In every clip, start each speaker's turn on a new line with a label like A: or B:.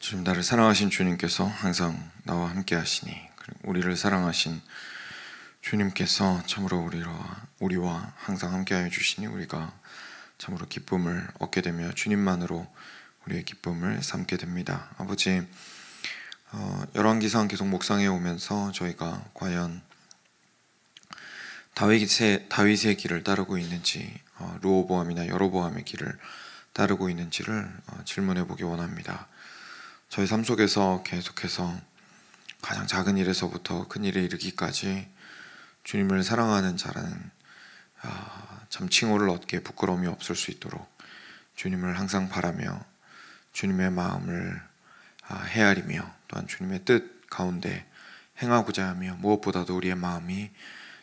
A: 주님, 나를 사랑하신 주님께서 항상 나와 함께 하시니, 우리를 사랑하신 주님께서 참으로 우리와 항상 함께하여 주시니 우리가 참으로 기쁨을 얻게 되며 주님만으로 우리의 기쁨을 삼게 됩니다. 아버지, 열왕기상 계속 묵상해 오면서 저희가 과연 다윗의 길을 따르고 있는지, 르호보암이나 여로보암의 길을 따르고 있는지를 질문해 보기 원합니다. 저희 삶 속에서 계속해서 가장 작은 일에서부터 큰 일에 이르기까지 주님을 사랑하는 자라는 참 칭호를 얻기에 부끄러움이 없을 수 있도록 주님을 항상 바라며 주님의 마음을 헤아리며 또한 주님의 뜻 가운데 행하고자 하며 무엇보다도 우리의 마음이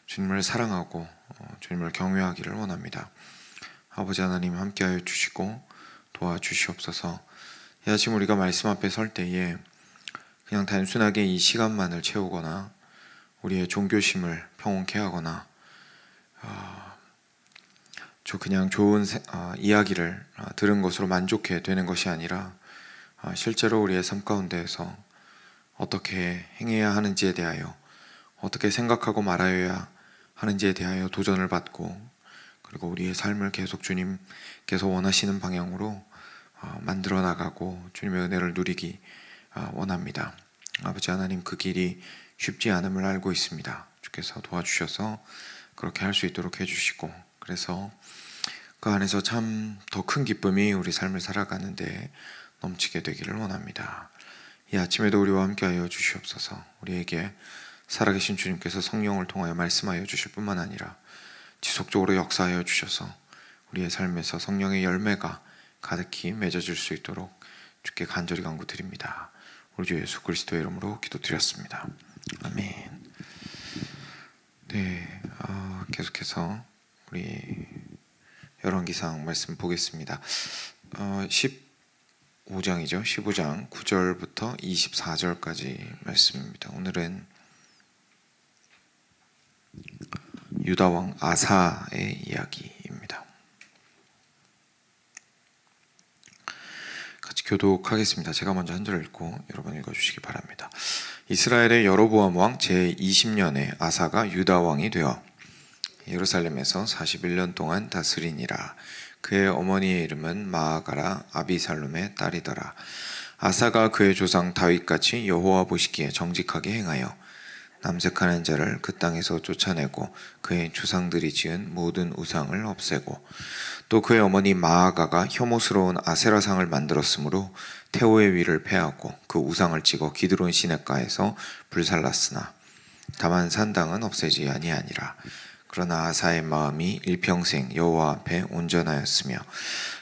A: 주님을 사랑하고 주님을 경외하기를 원합니다. 아버지 하나님, 함께하여 주시고 도와주시옵소서. 이 아침 우리가 말씀 앞에 설 때에 그냥 단순하게 이 시간만을 채우거나 우리의 종교심을 평온케 하거나 그냥 좋은 이야기를 들은 것으로 만족해 되는 것이 아니라 실제로 우리의 삶 가운데에서 어떻게 행해야 하는지에 대하여, 어떻게 생각하고 말하여야 하는지에 대하여 도전을 받고, 그리고 우리의 삶을 계속 주님께서 원하시는 방향으로 만들어 나가고 주님의 은혜를 누리기 원합니다. 아버지 하나님, 그 길이 쉽지 않음을 알고 있습니다. 주께서 도와주셔서 그렇게 할 수 있도록 해주시고, 그래서 그 안에서 참 더 큰 기쁨이 우리 삶을 살아가는데 넘치게 되기를 원합니다. 이 아침에도 우리와 함께하여 주시옵소서. 우리에게 살아계신 주님께서 성령을 통하여 말씀하여 주실 뿐만 아니라 지속적으로 역사하여 주셔서 우리의 삶에서 성령의 열매가 가득히 맺어질 수 있도록 주께 간절히 간구드립니다. 우리 주 예수 그리스도의 이름으로 기도드렸습니다. 아멘. 네, 계속해서 우리 열왕기상 말씀 보겠습니다. 15장이죠. 15장 9절부터 24절까지 말씀입니다. 오늘은 유다왕 아사의 이야기입니다. 같이 교독하겠습니다. 제가 먼저 한 절 읽고 여러분 읽어주시기 바랍니다. 이스라엘의 여로보암 왕 제20년에 아사가 유다 왕이 되어 예루살렘에서 41년 동안 다스리니라. 그의 어머니의 이름은 마아가라 아비살롬의 딸이더라. 아사가 그의 조상 다윗같이 여호와 보시기에 정직하게 행하여 남색하는 자를 그 땅에서 쫓아내고 그의 조상들이 지은 모든 우상을 없애고, 또 그의 어머니 마아가가 혐오스러운 아세라상을 만들었으므로 태호의 위를 폐하고 그 우상을 찍어 기드론 시냇가에서 불살랐으나 다만 산당은 없애지 아니하니라. 그러나 아사의 마음이 일평생 여호와 앞에 온전하였으며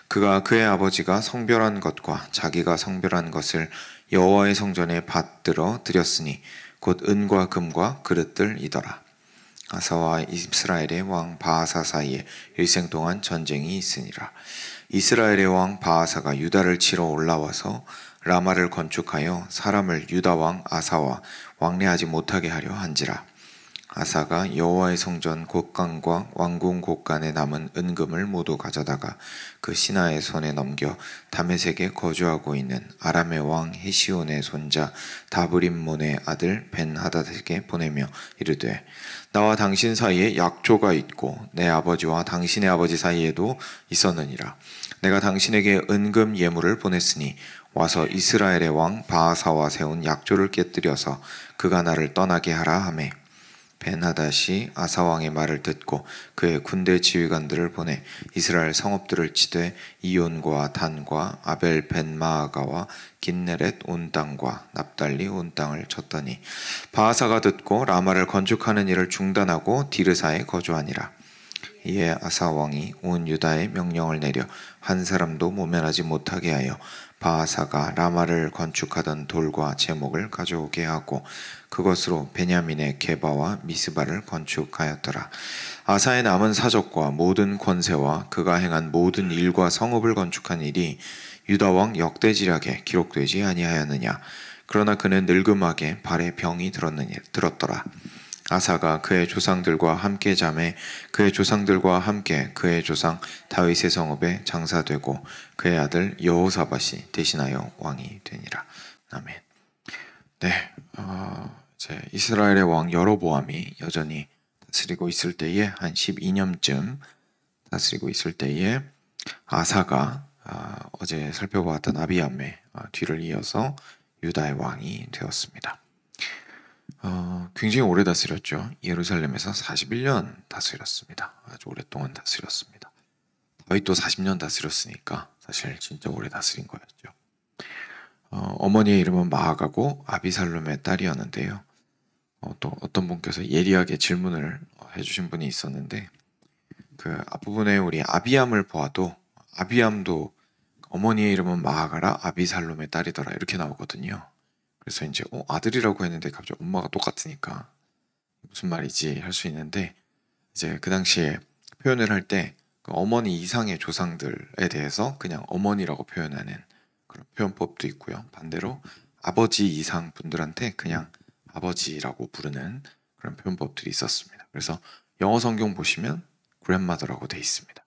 A: 그가 그의 아버지가 성별한 것과 자기가 성별한 것을 여호와의 성전에 받들어 드렸으니 곧 은과 금과 그릇들이더라. 아사와 이스라엘의 왕 바아사 사이에 일생 동안 전쟁이 있으니라. 이스라엘의 왕 바아사가 유다를 치러 올라와서 라마를 건축하여 사람을 유다 왕 아사와 왕래하지 못하게 하려 한지라. 아사가 여호와의 성전 곳간과 왕궁 곳간에 남은 은금을 모두 가져다가 그 신하의 손에 넘겨 다메섹에 거주하고 있는 아람의 왕 헤시온의 손자 다브림몬의 아들 벤하닷에게 보내며 이르되, 나와 당신 사이에 약조가 있고 내 아버지와 당신의 아버지 사이에도 있었느니라. 내가 당신에게 은금 예물을 보냈으니 와서 이스라엘의 왕 바아사와 세운 약조를 깨뜨려서 그가 나를 떠나게 하라 하매, 벤하닷이 아사왕의 말을 듣고 그의 군대 지휘관들을 보내 이스라엘 성읍들을 치되 이온과 단과 아벨 벤마아가와 긴네렛 온 땅과 납달리 온 땅을 쳤더니, 바아사가 듣고 라마를 건축하는 일을 중단하고 디르사에 거주하니라. 이에 아사왕이 온 유다에 명령을 내려 한 사람도 모면하지 못하게 하여 바아사가 라마를 건축하던 돌과 제목을 가져오게 하고 그것으로 베냐민의 게바와 미스바를 건축하였더라. 아사의 남은 사적과 모든 권세와 그가 행한 모든 일과 성읍을 건축한 일이 유다왕 역대지략에 기록되지 아니하였느냐. 그러나 그는 늙음하게 발에 병이 들었더라. 아사가 그의 조상들과 함께 잠에 그의 조상들과 함께 그의 조상 다윗의 성읍에 장사되고 그의 아들 여호사밧이 대신하여 왕이 되니라. 아멘. 네, 이제 이스라엘의 왕 여로보암이 여전히 다스리고 있을 때에 한 12년쯤 다스리고 있을 때에 아사가 어제 살펴보았던 아비암의 뒤를 이어서 유다의 왕이 되었습니다. 굉장히 오래 다스렸죠. 예루살렘에서 41년 다스렸습니다. 아주 오랫동안 다스렸습니다. 다윗도 40년 다스렸으니까 사실 진짜 오래 다스린 거였죠. 어머니의 이름은 마아가고 아비살롬의 딸이었는데요. 또 어떤 분께서 예리하게 질문을 해주신 분이 있었는데 그 앞부분에 우리 아비암을 보아도 아비암도 어머니의 이름은 마아가라 아비살롬의 딸이더라 이렇게 나오거든요. 그래서 이제 아들이라고 했는데 갑자기 엄마가 똑같으니까 무슨 말이지 할 수 있는데 이제 그 당시에 표현을 할 때 그 어머니 이상의 조상들에 대해서 그냥 어머니라고 표현하는 그런 표현법도 있고요. 반대로 아버지 이상 분들한테 그냥 아버지라고 부르는 그런 표현법들이 있었습니다. 그래서 영어 성경 보시면 grandmother라고 돼 있습니다.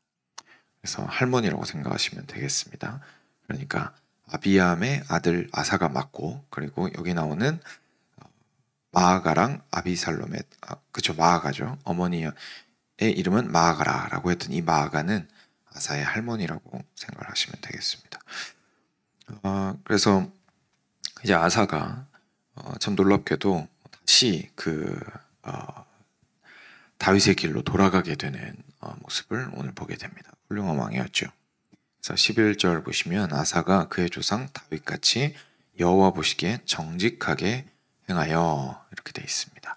A: 그래서 할머니라고 생각하시면 되겠습니다. 그러니까 아비암의 아들 아사가 맞고 그리고 여기 나오는 마아가랑 아비살롬의 그쵸 마아가죠. 어머니의 이름은 마아가라라고 했던 이 마아가는 아사의 할머니라고 생각을 하시면 되겠습니다. 그래서 이제 아사가 참 놀랍게도 다시 그 다윗의 길로 돌아가게 되는 모습을 오늘 보게 됩니다. 훌륭한 왕이었죠. 그래서 11절 보시면 아사가 그의 조상 다윗같이 여호와 보시기에 정직하게 행하여 이렇게 되어 있습니다.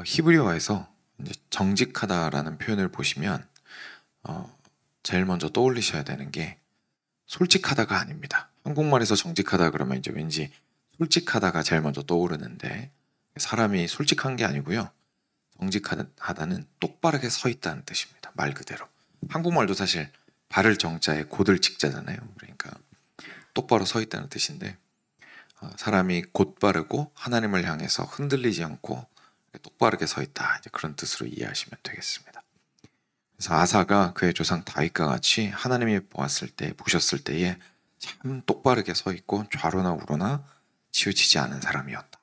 A: 히브리어에서 이제 정직하다라는 표현을 보시면 제일 먼저 떠올리셔야 되는 게 솔직하다가 아닙니다. 한국말에서 정직하다 그러면 이제 왠지 솔직하다가 제일 먼저 떠오르는데 사람이 솔직한 게 아니고요. 정직하다는 똑바르게 서 있다는 뜻입니다. 말 그대로. 한국말도 사실 바를 정자에 곧을 직자잖아요. 그러니까 똑바로 서 있다는 뜻인데 사람이 곧바르고 하나님을 향해서 흔들리지 않고 똑바르게 서 있다. 이제 그런 뜻으로 이해하시면 되겠습니다. 그래서 아사가 그의 조상 다윗과 같이 하나님이 보셨을 때에 참 똑바르게 서 있고 좌로나 우로나 치우치지 않은 사람이었다.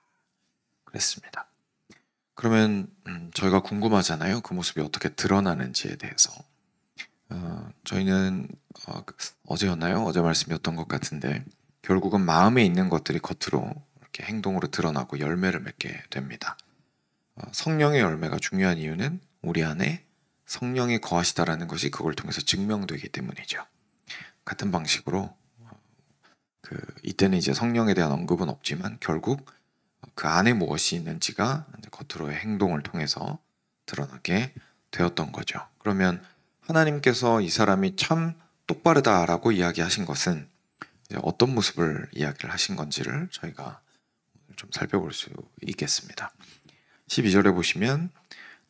A: 그랬습니다. 그러면 저희가 궁금하잖아요. 그 모습이 어떻게 드러나는지에 대해서. 저희는 어제였나요? 어제 말씀이었던 것 같은데 결국은 마음에 있는 것들이 겉으로 이렇게 행동으로 드러나고 열매를 맺게 됩니다. 성령의 열매가 중요한 이유는 우리 안에 성령이 거하시다라는 것이 그걸 통해서 증명되기 때문이죠. 같은 방식으로 이때는 이제 성령에 대한 언급은 없지만 결국 그 안에 무엇이 있는지가 겉으로의 행동을 통해서 드러나게 되었던 거죠. 그러면 하나님께서 이 사람이 참 똑바르다라고 이야기하신 것은 이제 어떤 모습을 이야기를 하신 건지를 저희가 좀 살펴볼 수 있겠습니다. 12절에 보시면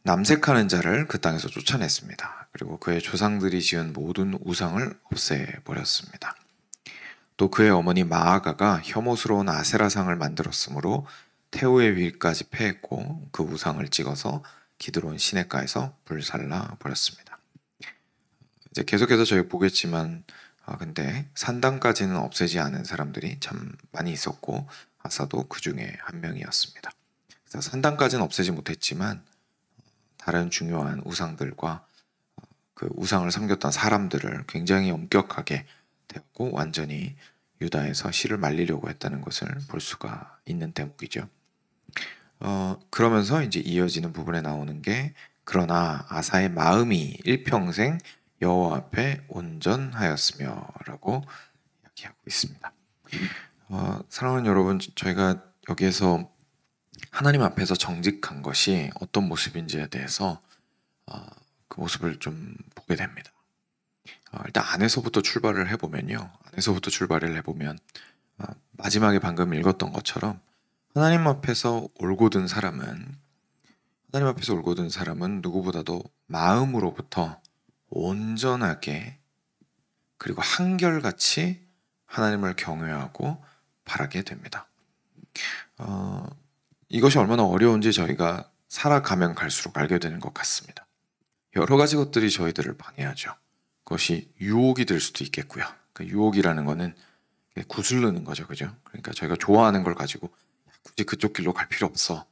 A: 남색하는 자를 그 땅에서 쫓아냈습니다. 그리고 그의 조상들이 지은 모든 우상을 없애버렸습니다. 또 그의 어머니 마아가가 혐오스러운 아세라상을 만들었으므로 태우의 위까지 패했고 그 우상을 찍어서 기드론 시내가에서 불살라 버렸습니다. 이제 계속해서 저희 보겠지만 근데 산당까지는 없애지 않은 사람들이 참 많이 있었고 아사도 그 중에 한 명이었습니다. 그래서 산당까지는 없애지 못했지만 다른 중요한 우상들과 그 우상을 섬겼던 사람들을 굉장히 엄격하게 대하고 완전히 유다에서 씨를 말리려고 했다는 것을 볼 수가 있는 대목이죠. 그러면서 이제 이어지는 부분에 나오는 게 그러나 아사의 마음이 일평생 여호와 앞에 온전하였으며라고 이야기하고 있습니다. 사랑하는 여러분, 저희가 여기에서 하나님 앞에서 정직한 것이 어떤 모습인지에 대해서 그 모습을 좀 보게 됩니다. 일단 안에서부터 출발을 해보면 마지막에 방금 읽었던 것처럼 하나님 앞에서 올곧은 사람은 누구보다도 마음으로부터 온전하게 그리고 한결같이 하나님을 경외하고 바라게 됩니다. 이것이 얼마나 어려운지 저희가 살아가면 갈수록 알게 되는 것 같습니다. 여러 가지 것들이 저희들을 방해하죠. 그것이 유혹이 될 수도 있겠고요. 그 유혹이라는 거는 구슬르는 거죠, 그죠? 그러니까 저희가 좋아하는 걸 가지고 굳이 그쪽 길로 갈 필요 없어.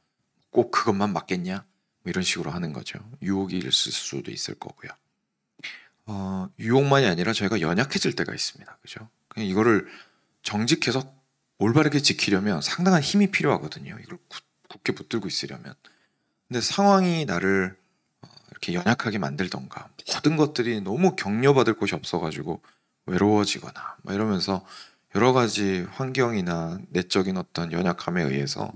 A: 꼭 그것만 맞겠냐? 뭐 이런 식으로 하는 거죠. 유혹이 있을 수도 있을 거고요. 유혹만이 아니라 저희가 연약해질 때가 있습니다, 그죠? 그냥 이거를 정직해서 올바르게 지키려면 상당한 힘이 필요하거든요. 이걸 굳게 붙들고 있으려면. 근데 상황이 나를 이렇게 연약하게 만들던가 모든 것들이 너무 격려받을 곳이 없어가지고 외로워지거나 막 이러면서 여러 가지 환경이나 내적인 어떤 연약함에 의해서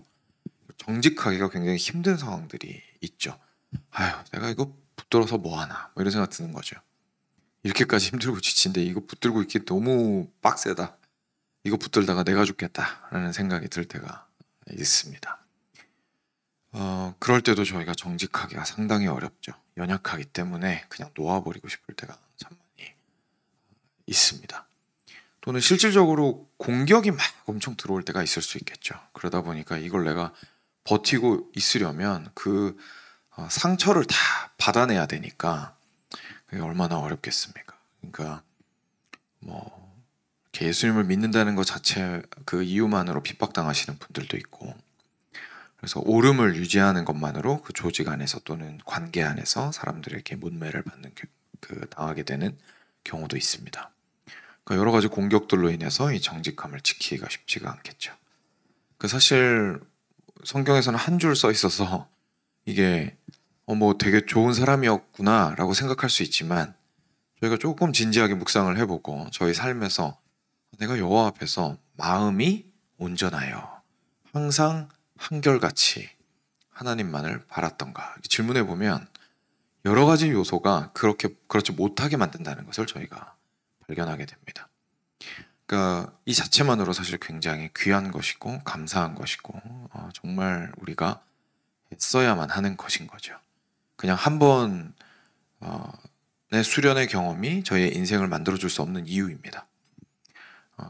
A: 정직하기가 굉장히 힘든 상황들이 있죠. 아휴, 내가 이거 붙들어서 뭐하나 뭐 이런 생각 드는 거죠. 이렇게까지 힘들고 지친데 이거 붙들고 있기 너무 빡세다. 이거 붙들다가 내가 죽겠다라는 생각이 들 때가 있습니다. 그럴 때도 저희가 정직하기가 상당히 어렵죠. 연약하기 때문에 그냥 놓아버리고 싶을 때가 참 많이 있습니다. 또는 실질적으로 공격이 막 엄청 들어올 때가 있을 수 있겠죠. 그러다 보니까 이걸 내가 버티고 있으려면 그 상처를 다 받아내야 되니까 그게 얼마나 어렵겠습니까? 그러니까 뭐 예수님을 믿는다는 것 자체 그 이유만으로 핍박당하시는 분들도 있고, 그래서 오름을 유지하는 것만으로 그 조직 안에서 또는 관계 안에서 사람들에게 문매를 받는 당하게 되는 경우도 있습니다. 그러니까 여러 가지 공격들로 인해서 이 정직함을 지키기가 쉽지가 않겠죠. 그 사실 성경에서는 한 줄 써 있어서 이게 뭐 되게 좋은 사람이었구나라고 생각할 수 있지만, 저희가 조금 진지하게 묵상을 해보고 저희 삶에서 내가 여호와 앞에서 마음이 온전하여 항상 한결같이 하나님만을 바랐던가 질문해 보면 여러 가지 요소가 그렇지 못하게 만든다는 것을 저희가 발견하게 됩니다. 그러니까 이 자체만으로 사실 굉장히 귀한 것이고 감사한 것이고 정말 우리가 써야만 하는 것인 거죠. 그냥 한 번의 수련의 경험이 저희의 인생을 만들어줄 수 없는 이유입니다.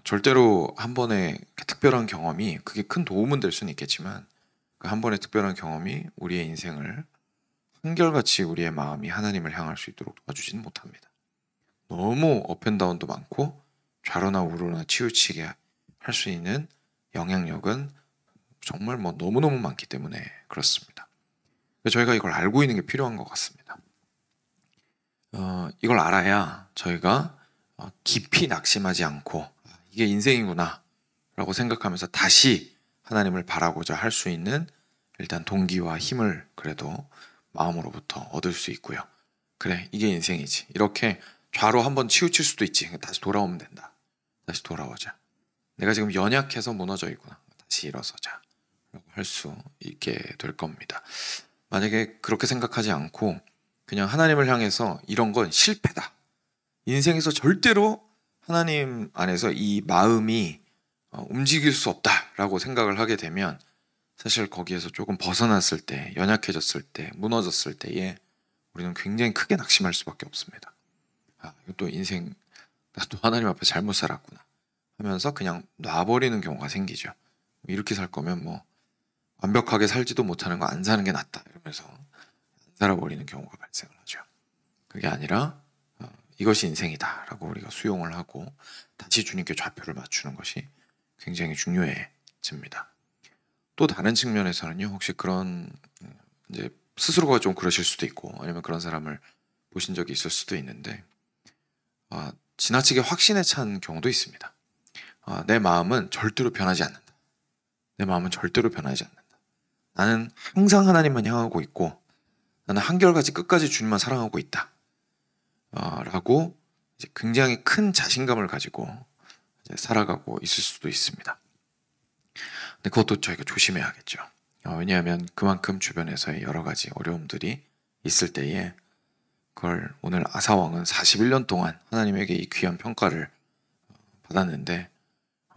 A: 절대로 한 번의 특별한 경험이 그게 큰 도움은 될 수는 있겠지만 그 한 번의 특별한 경험이 우리의 인생을 한결같이 우리의 마음이 하나님을 향할 수 있도록 도와주지는 못합니다. 너무 업앤다운도 많고 좌로나 우로나 치우치게 할 수 있는 영향력은 정말 뭐 너무너무 많기 때문에 그렇습니다. 저희가 이걸 알고 있는 게 필요한 것 같습니다. 이걸 알아야 저희가 깊이 낙심하지 않고 이게 인생이구나 라고 생각하면서 다시 하나님을 바라고자 할 수 있는 일단 동기와 힘을 그래도 마음으로부터 얻을 수 있고요. 그래, 이게 인생이지. 이렇게 좌로 한번 치우칠 수도 있지. 다시 돌아오면 된다. 다시 돌아오자. 내가 지금 연약해서 무너져 있구나. 다시 일어서자. 라고 할 수 있게 될 겁니다. 만약에 그렇게 생각하지 않고 그냥 하나님을 향해서 이런 건 실패다. 인생에서 절대로 하나님 안에서 이 마음이 움직일 수 없다라고 생각을 하게 되면 사실 거기에서 조금 벗어났을 때, 연약해졌을 때, 무너졌을 때에 우리는 굉장히 크게 낙심할 수밖에 없습니다. 이것도 인생, 나 또 하나님 앞에 잘못 살았구나 하면서 그냥 놔버리는 경우가 생기죠. 이렇게 살 거면 뭐 완벽하게 살지도 못하는 거 안 사는 게 낫다 이러면서 안 살아버리는 경우가 발생을 하죠. 그게 아니라 이것이 인생이다 라고 우리가 수용을 하고 다시 주님께 좌표를 맞추는 것이 굉장히 중요해집니다. 또 다른 측면에서는요, 혹시 그런 이제 스스로가 좀 그러실 수도 있고 아니면 그런 사람을 보신 적이 있을 수도 있는데 지나치게 확신에 찬 경우도 있습니다. 내 마음은 절대로 변하지 않는다. 내 마음은 절대로 변하지 않는다. 나는 항상 하나님만 향하고 있고 나는 한결같이 끝까지 주님만 사랑하고 있다. 라고 이제 굉장히 큰 자신감을 가지고 이제 살아가고 있을 수도 있습니다. 근데 그것도 저희가 조심해야겠죠. 왜냐하면 그만큼 주변에서의 여러 가지 어려움들이 있을 때에 그걸 오늘 아사왕은 41년 동안 하나님에게 이 귀한 평가를 받았는데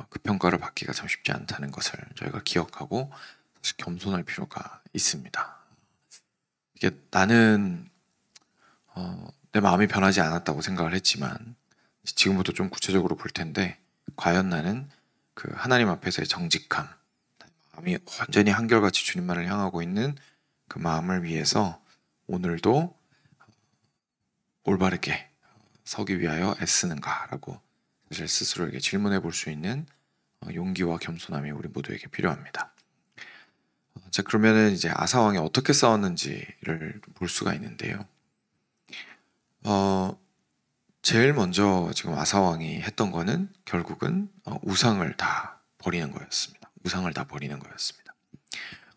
A: 그 평가를 받기가 참 쉽지 않다는 것을 저희가 기억하고 사실 겸손할 필요가 있습니다. 이게 나는 내 마음이 변하지 않았다고 생각을 했지만 지금부터 좀 구체적으로 볼 텐데 과연 나는 그 하나님 앞에서의 정직함, 마음이 완전히 한결같이 주님만을 향하고 있는 그 마음을 위해서 오늘도 올바르게 서기 위하여 애쓰는가라고 사실 스스로에게 질문해 볼 수 있는 용기와 겸손함이 우리 모두에게 필요합니다. 자, 그러면은 이제 아사 왕이 어떻게 싸웠는지를 볼 수가 있는데요. 제일 먼저 지금 아사 왕이 했던 거는 결국은 우상을 다 버리는 거였습니다. 우상을 다 버리는 거였습니다.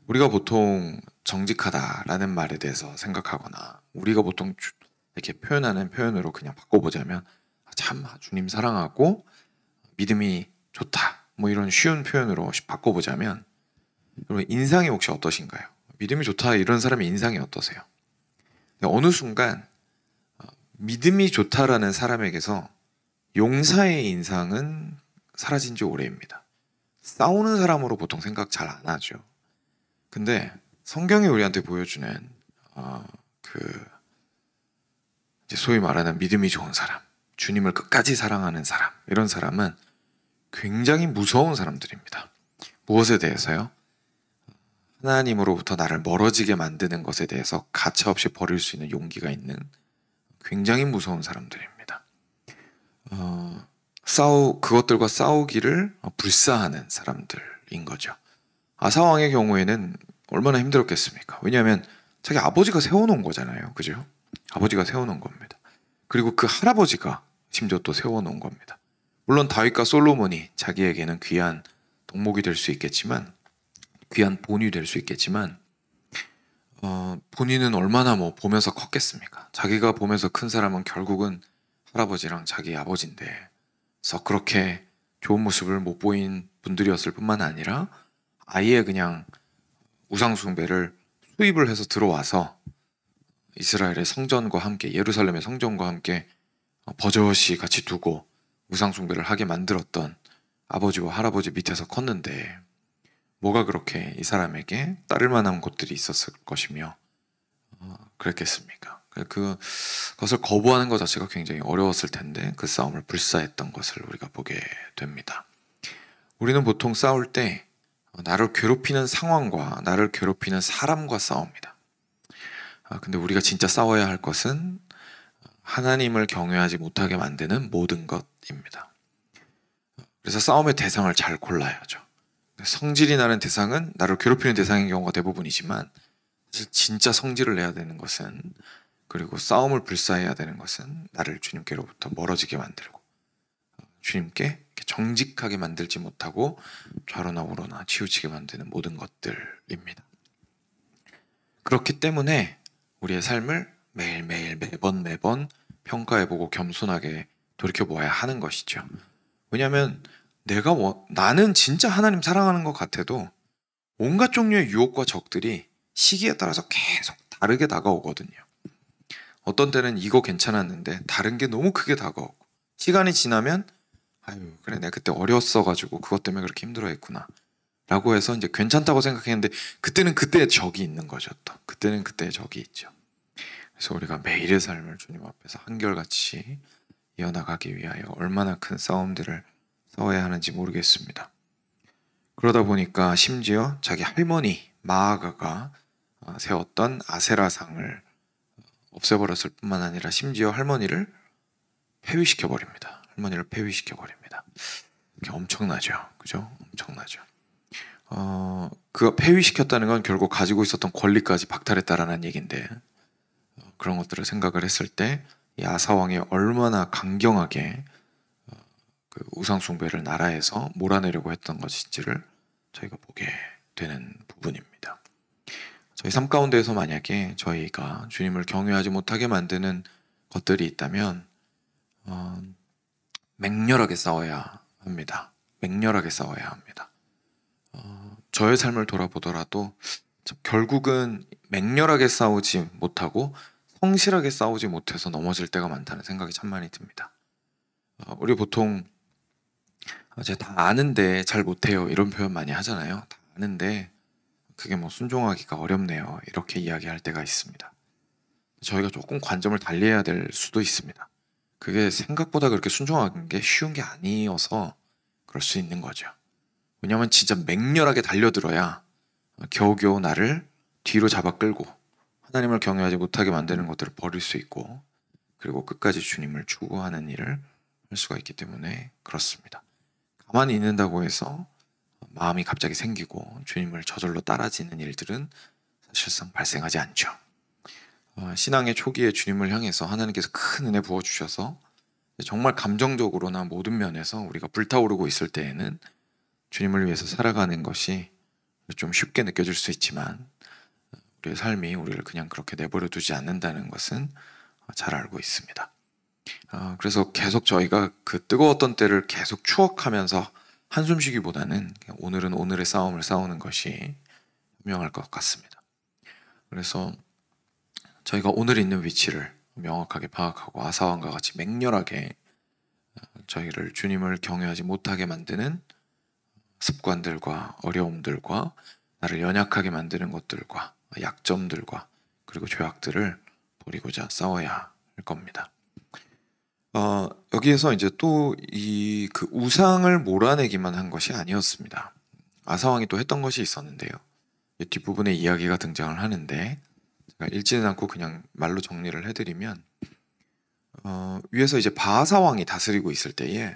A: 우리가 보통 정직하다라는 말에 대해서 생각하거나 우리가 보통 이렇게 표현하는 표현으로 그냥 바꿔보자면 참 주님 사랑하고 믿음이 좋다 뭐 이런 쉬운 표현으로 바꿔보자면 여러분 인상이 혹시 어떠신가요? 믿음이 좋다 이런 사람의 인상이 어떠세요? 어느 순간 믿음이 좋다라는 사람에게서 용사의 인상은 사라진 지 오래입니다. 싸우는 사람으로 보통 생각 잘 안 하죠. 근데 성경이 우리한테 보여주는 이제 소위 말하는 믿음이 좋은 사람, 주님을 끝까지 사랑하는 사람, 이런 사람은 굉장히 무서운 사람들입니다. 무엇에 대해서요? 하나님으로부터 나를 멀어지게 만드는 것에 대해서 가차없이 버릴 수 있는 용기가 있는 굉장히 무서운 사람들입니다. 그것들과 싸우기를 불사하는 사람들인 거죠. 아사왕의 경우에는 얼마나 힘들었겠습니까? 왜냐하면 자기 아버지가 세워놓은 거잖아요. 그죠? 아버지가 세워놓은 겁니다. 그리고 그 할아버지가 심지어 또 세워놓은 겁니다. 물론 다윗과 솔로몬이 자기에게는 귀한 덕목이 될 수 있겠지만, 귀한 본이 될 수 있겠지만, 본인은 얼마나 보면서 컸겠습니까? 자기가 보면서 큰 사람은 결국은 할아버지랑 자기 아버지인데, 그래서 그렇게 좋은 모습을 못 보인 분들이었을 뿐만 아니라 아예 그냥 우상숭배를 수입을 해서 들어와서 이스라엘의 성전과 함께, 예루살렘의 성전과 함께 버젓이 같이 두고 우상숭배를 하게 만들었던 아버지와 할아버지 밑에서 컸는데 뭐가 그렇게 이 사람에게 따를 만한 것들이 있었을 것이며 그랬겠습니까? 그것을 거부하는 것 자체가 굉장히 어려웠을 텐데 그 싸움을 불사했던 것을 우리가 보게 됩니다. 우리는 보통 싸울 때 나를 괴롭히는 상황과 나를 괴롭히는 사람과 싸웁니다. 근데 우리가 진짜 싸워야 할 것은 하나님을 경외하지 못하게 만드는 모든 것입니다. 그래서 싸움의 대상을 잘 골라야죠. 성질이 나는 대상은 나를 괴롭히는 대상인 경우가 대부분이지만 사실 진짜 성질을 내야 되는 것은, 그리고 싸움을 불사해야 되는 것은 나를 주님께로부터 멀어지게 만들고 주님께 정직하게 만들지 못하고 좌로나 우로나 치우치게 만드는 모든 것들입니다. 그렇기 때문에 우리의 삶을 매일매일 매번 평가해보고 겸손하게 돌이켜보아야 하는 것이죠. 왜냐하면 나는 진짜 하나님 사랑하는 것 같아도 온갖 종류의 유혹과 적들이 시기에 따라서 계속 다르게 다가오거든요. 어떤 때는 이거 괜찮았는데 다른 게 너무 크게 다가오고, 시간이 지나면 아유 그래 내가 그때 어렸어가지고 그것 때문에 그렇게 힘들어했구나 라고 해서 이제 괜찮다고 생각했는데 그때는 그때의 적이 있는 거죠. 또 그때는 그때의 적이 있죠. 그래서 우리가 매일의 삶을 주님 앞에서 한결같이 이어나가기 위하여 얼마나 큰 싸움들을 싸워야 하는지 모르겠습니다. 그러다 보니까 심지어 자기 할머니 마아가가 세웠던 아세라상을 없애버렸을 뿐만 아니라 심지어 할머니를 폐위시켜버립니다. 할머니를 폐위시켜버립니다. 엄청나죠. 그죠? 엄청나죠. 그가 폐위시켰다는 건 결국 가지고 있었던 권리까지 박탈했다라는 얘기인데, 그런 것들을 생각을 했을 때 이 아사왕이 얼마나 강경하게 그 우상숭배를 나라에서 몰아내려고 했던 것인지를 저희가 보게 되는 부분입니다. 저희 삶 가운데에서 만약에 저희가 주님을 경외하지 못하게 만드는 것들이 있다면 맹렬하게 싸워야 합니다. 맹렬하게 싸워야 합니다. 저의 삶을 돌아보더라도 결국은 맹렬하게 싸우지 못하고 성실하게 싸우지 못해서 넘어질 때가 많다는 생각이 참 많이 듭니다. 우리 보통 제가 다 아는데 잘 못해요 이런 표현 많이 하잖아요. 다 아는데 그게 순종하기가 어렵네요 이렇게 이야기할 때가 있습니다. 저희가 조금 관점을 달리해야 될 수도 있습니다. 그게 생각보다 그렇게 순종하는 게 쉬운 게 아니어서 그럴 수 있는 거죠. 왜냐하면 진짜 맹렬하게 달려들어야 겨우겨우 나를 뒤로 잡아 끌고 하나님을 경외하지 못하게 만드는 것들을 버릴 수 있고, 그리고 끝까지 주님을 추구하는 일을 할 수가 있기 때문에 그렇습니다. 가만히 있는다고 해서 마음이 갑자기 생기고 주님을 저절로 따라지는 일들은 사실상 발생하지 않죠. 신앙의 초기에 주님을 향해서 하나님께서 큰 은혜 부어주셔서 정말 감정적으로나 모든 면에서 우리가 불타오르고 있을 때에는 주님을 위해서 살아가는 것이 좀 쉽게 느껴질 수 있지만, 우리의 삶이 우리를 그냥 그렇게 내버려 두지 않는다는 것은 잘 알고 있습니다. 그래서 계속 저희가 그 뜨거웠던 때를 계속 추억하면서 한숨 쉬기보다는 오늘은 오늘의 싸움을 싸우는 것이 현명할 것 같습니다. 그래서 저희가 오늘 있는 위치를 명확하게 파악하고 아사왕과 같이 맹렬하게 저희를 주님을 경외하지 못하게 만드는 습관들과 어려움들과 나를 연약하게 만드는 것들과 약점들과 그리고 죄악들을 버리고자 싸워야 할 겁니다. 여기에서 이제 또 이 그 우상을 몰아내기만 한 것이 아니었습니다. 아사왕이 또 했던 것이 있었는데요. 뒷부분에 이야기가 등장을 하는데 제가 읽지는 않고 그냥 말로 정리를 해드리면, 위에서 이제 바하사 왕이 다스리고 있을 때에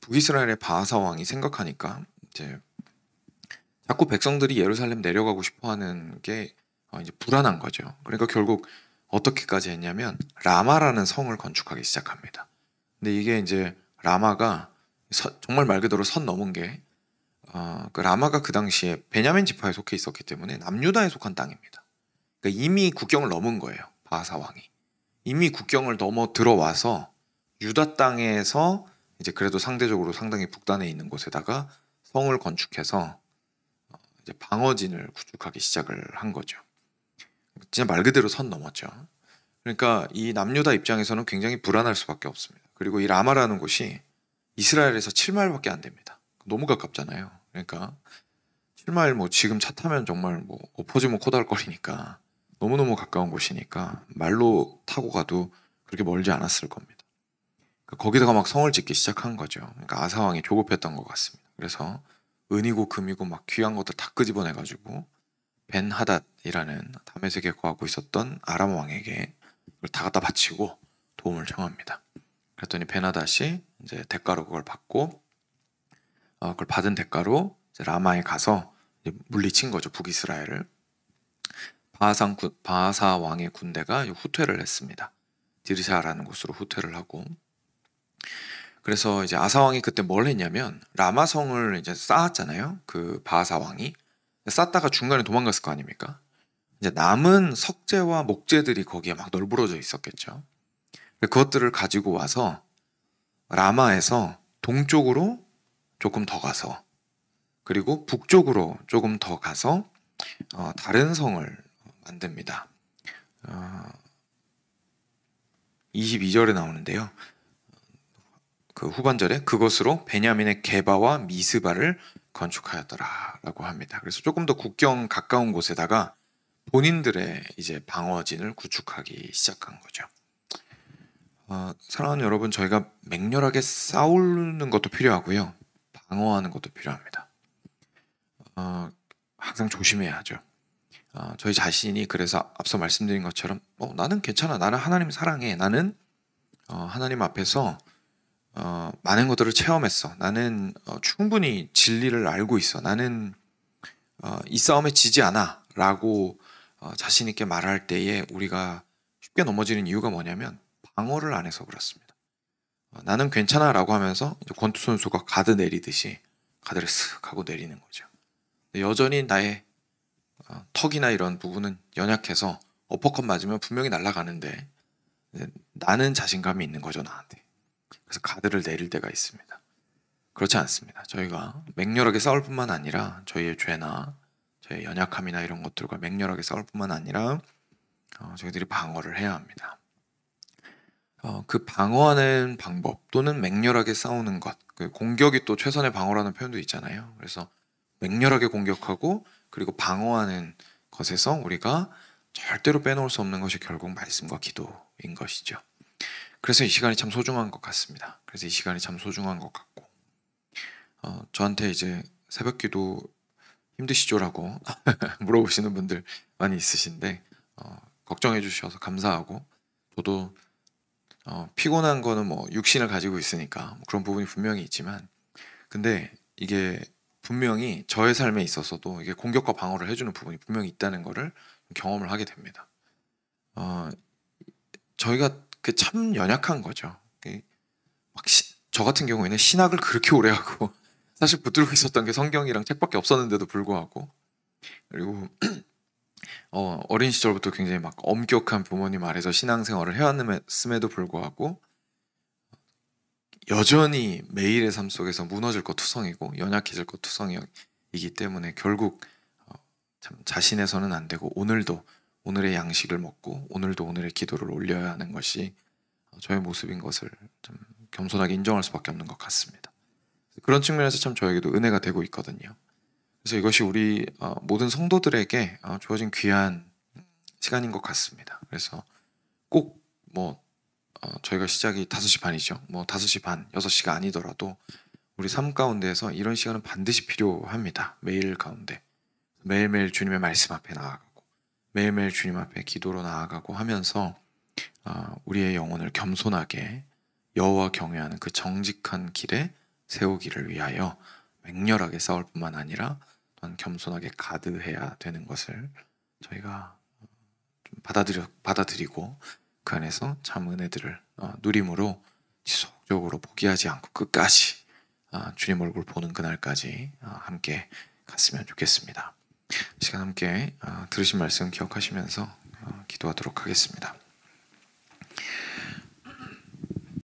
A: 북이스라엘의 바하사 왕이 생각하니까 이제 자꾸 백성들이 예루살렘 내려가고 싶어하는 게 이제 불안한 거죠. 그러니까 결국 어떻게까지 했냐면 라마라는 성을 건축하기 시작합니다. 근데 이게 이제 라마가 정말 말 그대로 선 넘은 게, 그 라마가 그 당시에 베냐민 지파에 속해 있었기 때문에 남유다에 속한 땅입니다. 그러니까 이미 국경을 넘은 거예요. 바하사 왕이 이미 국경을 넘어 들어와서 유다 땅에서 이제 그래도 상대적으로 상당히 북단에 있는 곳에다가 성을 건축해서 이제 방어진을 구축하기 시작을 한 거죠. 진짜 말 그대로 선 넘었죠. 그러니까 이 남유다 입장에서는 굉장히 불안할 수밖에 없습니다. 그리고 이 라마라는 곳이 이스라엘에서 7마일밖에 안 됩니다. 너무 가깝잖아요. 그러니까 7마일, 뭐 지금 차 타면 정말 뭐 엎어지면 코달거리니까 너무너무 가까운 곳이니까 말로 타고 가도 그렇게 멀지 않았을 겁니다. 그러니까 거기다가 막 성을 짓기 시작한 거죠. 그러니까 아사왕이 조급했던 것 같습니다. 그래서 은이고 금이고 막 귀한 것들 다 끄집어내가지고 벤하닷이라는 다메섹에 거하고 있었던 아람 왕에게 그걸 다 갖다 바치고 도움을 청합니다. 그랬더니 벤하닷이 이제 대가로 그걸 받고, 그걸 받은 대가로 이제 라마에 가서 이제 물리친 거죠, 북이스라엘을. 바하사 왕의 군대가 후퇴를 했습니다. 디르샤라는 곳으로 후퇴를 하고, 그래서 이제 아사 왕이 그때 뭘 했냐면 라마성을 이제 쌓았잖아요. 그 바하사 왕이 쌓다가 중간에 도망갔을 거 아닙니까? 이제 남은 석재와 목재들이 거기에 막 널브러져 있었겠죠. 그것들을 가지고 와서 라마에서 동쪽으로 조금 더 가서, 그리고 북쪽으로 조금 더 가서 다른 성을 만듭니다. 22절에 나오는데요. 그 후반절에 그것으로 베냐민의 게바와 미스바를 건축하였더라라고 합니다. 그래서 조금 더 국경 가까운 곳에다가 본인들의 이제 방어진을 구축하기 시작한 거죠. 사랑하는 여러분, 저희가 맹렬하게 싸우는 것도 필요하고요, 방어하는 것도 필요합니다. 항상 조심해야 하죠. 저희 자신이 그래서 앞서 말씀드린 것처럼 나는 괜찮아, 나는 하나님 사랑해, 나는 하나님 앞에서 많은 것들을 체험했어, 나는 충분히 진리를 알고 있어, 나는 이 싸움에 지지 않아 라고 자신 있게 말할 때에 우리가 쉽게 넘어지는 이유가 뭐냐면 방어를 안 해서 그렇습니다. 나는 괜찮아 라고 하면서 이제 권투 선수가 가드 내리듯이 가드를 쓱 하고 내리는 거죠. 여전히 나의 턱이나 이런 부분은 연약해서 어퍼컷 맞으면 분명히 날아가는데 나는 자신감이 있는 거죠, 나한테. 그래서 가드를 내릴 때가 있습니다. 그렇지 않습니다. 저희가 맹렬하게 싸울 뿐만 아니라 저희의 죄나 저희의 연약함이나 이런 것들과 맹렬하게 싸울 뿐만 아니라 저희들이 방어를 해야 합니다. 그 방어하는 방법 또는 맹렬하게 싸우는 것, 그 공격이 또 최선의 방어라는 표현도 있잖아요. 그래서 맹렬하게 공격하고 그리고 방어하는 것에서 우리가 절대로 빼놓을 수 없는 것이 결국 말씀과 기도인 것이죠. 그래서 이 시간이 참 소중한 것 같습니다. 그래서 이 시간이 참 소중한 것 같고, 저한테 이제 새벽기도 힘드시죠라고 물어보시는 분들 많이 있으신데 걱정해 주셔서 감사하고, 저도 피곤한 거는 뭐 육신을 가지고 있으니까 뭐 그런 부분이 분명히 있지만, 근데 이게 분명히 저의 삶에 있어서도 이게 공격과 방어를 해주는 부분이 분명히 있다는 거를 경험을 하게 됩니다. 저희가 참 연약한 거죠. 저 같은 경우에는 신학을 그렇게 오래 하고 사실 붙들고 있었던 게 성경이랑 책밖에 없었는데도 불구하고, 그리고 어린 시절부터 굉장히 막 엄격한 부모님 아래서 신앙생활을 해왔음에도 불구하고 여전히 매일의 삶 속에서 무너질 것 투성이고 연약해질 것 투성이기 때문에 결국 참 자신해서는 안 되고, 오늘도 오늘의 양식을 먹고 오늘도 오늘의 기도를 올려야 하는 것이 저의 모습인 것을 좀 겸손하게 인정할 수밖에 없는 것 같습니다. 그런 측면에서 참 저에게도 은혜가 되고 있거든요. 그래서 이것이 우리 모든 성도들에게 주어진 귀한 시간인 것 같습니다. 그래서 꼭 저희가 시작이 5시 반이죠. 5시 반, 6시가 아니더라도 우리 삶 가운데에서 이런 시간은 반드시 필요합니다. 매일 가운데 매일매일 주님의 말씀 앞에 나아가고 매일매일 주님 앞에 기도로 나아가고 하면서 우리의 영혼을 겸손하게 여호와 경외하는 그 정직한 길에 세우기를 위하여 맹렬하게 싸울 뿐만 아니라 또한 겸손하게 가드해야 되는 것을 저희가 좀 받아들이고 그 안에서 참 은혜들을 누림으로 지속적으로 포기하지 않고 끝까지 주님 얼굴 보는 그날까지 함께 갔으면 좋겠습니다. 이 시간 함께 들으신 말씀 기억하시면서 기도하도록 하겠습니다.